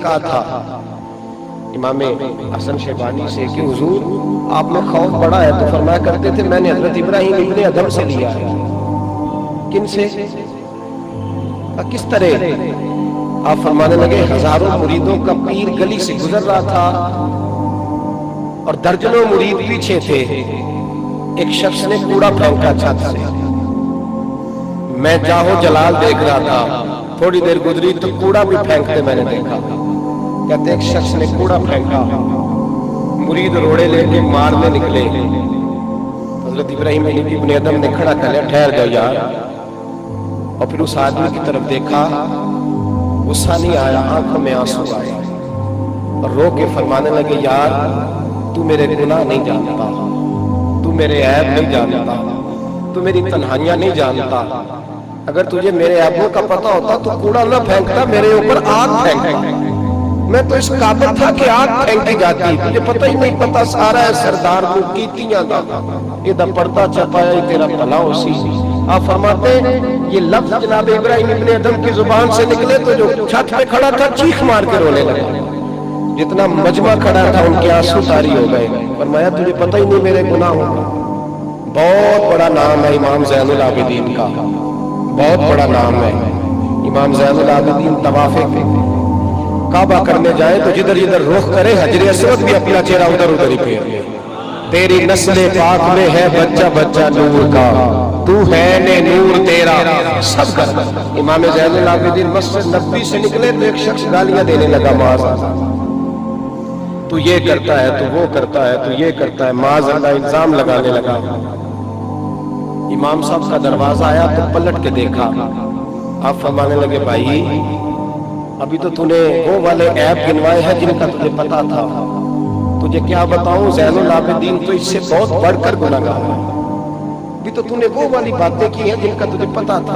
کہا تھا امام حسن شیبانی سے کہ حضور آپ میں خوف بڑا ہے، تو فرمایا کرتے تھے میں نے حضرت ابراہیم ابن ادم سے لیا ہے۔ کن سے؟ کس طرح؟ آپ فرمانے لگے ہزاروں مریدوں کا پیر گلی سے گزر رہا تھا اور درجنوں مرید پیچھے تھے، ایک شخص نے کوڑا پھینکا چھت سے، میں جاہو جلال دیکھ رہا تھا، تھوڑی دیر گزری تو کوڑا بھی پھینکتے میں نے دیکھا۔ کہتے ایک شخص نے کوڑا پھینکا، مرید روڑے لے کے مارنے نکلے، حضرت ابراہیم ابن ادم نے کھڑا کر لیا، ٹھہر جاؤ یار، اور پھر اس آدمی کی طرف دیکھا، غصہ نہیں آیا، آنکھوں میں آنسو آئے اور رو کے فرمانے لگے یار تو میرے گناہ نہیں جانتا، تو میرے عیب نہیں جانتا، تو میری تنہائیاں نہیں جانتا، اگر تجھے میرے عیبوں کا پتہ ہوتا تو کوڑا نہ پھینکتا، میرے اوپر آگ پھینکتا، میں تو اس قابل تھا کہ آگ پھینکی جاتی، تجھے پتہ ہی نہیں، پتہ سارا ہے سردار کو کیتیاں دا یہ دا پردہ چھپایا ہی تیرا بھلا اسی۔ آپ فرماتے ہیں یہ لفظ جناب ابراہیم ابن ادم کی زبان سے نکلے تو جو چھت پہ کھڑا تھا چیخ مار کے رونے لگا، جتنا مجمع کھڑا تھا ان کے آنسو طاری ہو گئے۔ فرمایا تجھے پتہ ہی نہیں میرے گناہوں کا۔ بہت بڑا نام ہے امام زین العابدین کا، بہت بڑا نام ہے امام زین العابدین۔ طواف کعبہ کرنے جائیں تو جدھر جدھر رخ کرے حجر اسود بھی اپنا چہرہ ادھر ادھر ہی پھیر لے، تیری نسل پاک میں ہے بچہ بچہ نور کا، تو ہے نے نور تیرا سب کر۔ امام زین العابدین مسجد نبوی سے نکلے تو ایک شخص گالیاں دینے لگا، معاذ اللہ، تو یہ کرتا ہے، تو وہ کرتا ہے، تو یہ کرتا ہے، معاذ اللہ الزام لگانے لگا۔ امام صاحب کا دروازہ آیا تو پلٹ کے دیکھا، آپ فرمانے لگے بھائی ابھی تو تو نے وہ والے عیب گنوائے ہیں جن کا تجھے پتا تھا، تجھے کیا بتاؤں زین العابدین تو اس سے بہت بڑھ کر گناہگار ہے، ابھی تو نے وہ والی باتیں کی ہیں جن کا تجھے پتا تھا۔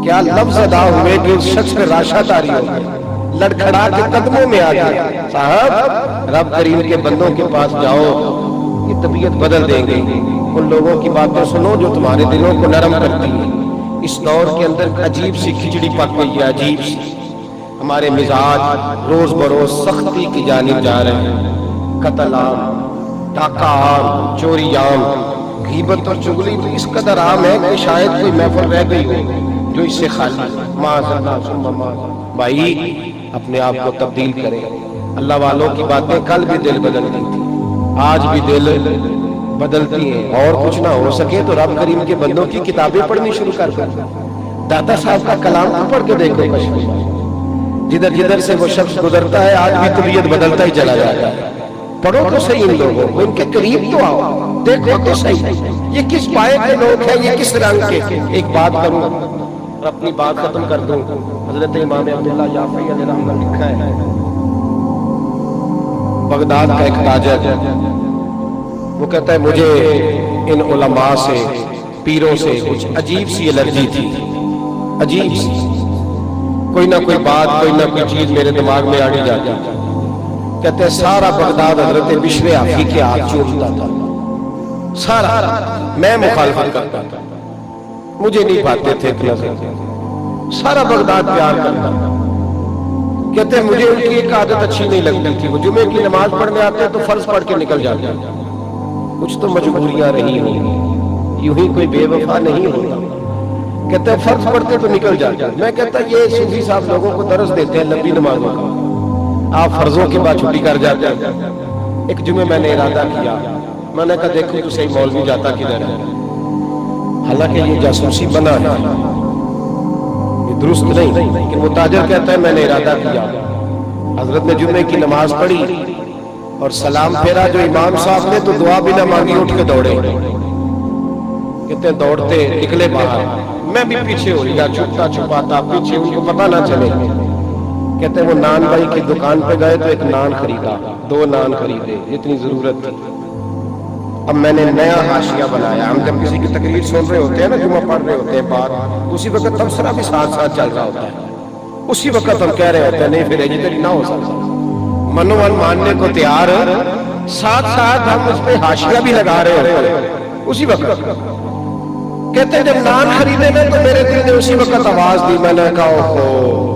کیا لفظ ادا ہوئے کہ اس شخص پہ راشا داری ہو گئی، لڑکھڑا کے قدموں میں آ گیا، صاحب رب کریم کے بندوں کے پاس جاؤ، یہ طبیعت بدل دیں گے، ان لوگوں کی باتیں سنو جو تمہارے دلوں کو نرم کرتی ہیں۔ اس دور کے اندر عجیب سی کھچڑی پک گئی ہے، عجیب سی، ہمارے مزاج روز بروز سختی کی جانب جا رہے ہیں، قتل عام، ڈاکہ عام، چوری عام، غیبت اور چغلی تو اس قدر عام ہے کہ شاید کوئی محفل رہ گئی ہو جو اس سے خالی۔ معاذ اللہ ثم معاذ۔ بھائی اپنے آپ کو تبدیل کریں، اللہ والوں کی باتیں کل بھی دل بدلتی تھی، آج بھی دل بدلتی ہیں، اور کچھ نہ ہو سکے تو رب کریم کے بندوں کی کتابیں پڑھنی شروع کر دیں، دادا صاحب کا کلام کو پڑھ کے دیکھو، کشمیر جدھر جدھر سے وہ شخص گزرتا ہے آج بھی طبیعت بدلتا ہی چلا جاتا ہے۔ پڑھو تو صحیح ان لوگوں کو، ان کے قریب تو آؤ، دیکھو تو صحیح یہ کس پائے کے لوگ ہیں، یہ کس رنگ کے۔ ایک بات کروں اور اپنی بات ختم کر دوں، حضرت امام عبداللہ یافعی علیہ رحمہ لکھا ہے، بغداد کا ایک تاجر، وہ کہتا ہے مجھے ان علماء سے، پیروں سے کچھ عجیب سی الرجی تھی، عجیب سی، کوئی نہ کوئی بات، کوئی نہ کوئی چیز میرے دماغ میں آڑی جاتی۔ کہتے ہیں سارا بغداد حضرت بشر حافی کے ہاتھ چومتا تھا، سارا، میں مخالفت کرتا تھا، مجھے نہیں پاتے تھے اتنا سے، سارا بغداد پیار کرتا تھا۔ کہتے ہیں مجھے ان کی ایک عادت اچھی نہیں لگتی تھی، وہ جمعے کی نماز پڑھنے آتے تو فرض پڑھ کے نکل جاتے، کچھ تو مجبوریاں رہی ہوں، یوں ہی کوئی بے وفا نہیں ہوتا۔ کہتے ہیں فرض پڑھتے تو نکل جاتے، میں کہتا یہ صوفی صاحب لوگوں کو درس دیتے ہیں لمبی نمازوں کا، آپ فرضوں کے بعد چھٹی کر جاتے ہیں۔ ایک جمعے میں نے ارادہ کیا، میں نے کہا دیکھو تو صحیح مولوی جاتا کدھر ہے، حالانکہ یہ جاسوسی بنا ہے، یہ درست نہیں، لیکن وہ تاجر کہتا ہے میں نے ارادہ کیا۔ حضرت نے جمعے کی نماز پڑھی اور سلام پھیرا جو امام صاحب نے تو دعا بھی نہ مانگی، اٹھ کے دوڑے، کہتے ہیں دوڑتے نکلے باہر، میں بھی پیچھے ہو گیا، چھپتا چھپاتا پیچھے، ان کو پتہ نہ چلے۔ کہتے ہیں وہ نان بھائی کی دکان پہ گئے تو ایک نان خریدا، 2 نان خریدے جتنی ضرورت تھی۔ اب میں نے نیا حاشیہ بنایا، ہم جب کسی کی تقریر سن رہے ہوتے ہیں نا، جمعہ پڑھ رہے ہوتے ہیں بات، اسی وقت تبصرہ بھی ساتھ ساتھ چل رہا ہوتا ہے، اسی وقت ہم کہہ رہے ہوتے ہیں نہیں پھر ایجیٹری نہ ہو سکتا، منوان ماننے کو تیار، ساتھ ساتھ ہم اس پہ حاشیہ بھی لگا رہے ہوتے ہیں اسی وقت۔ کہتے ہیں جب نان خریدے میں تو میرے دل نے اسی وقت آواز دی، میں نے کہا اوہو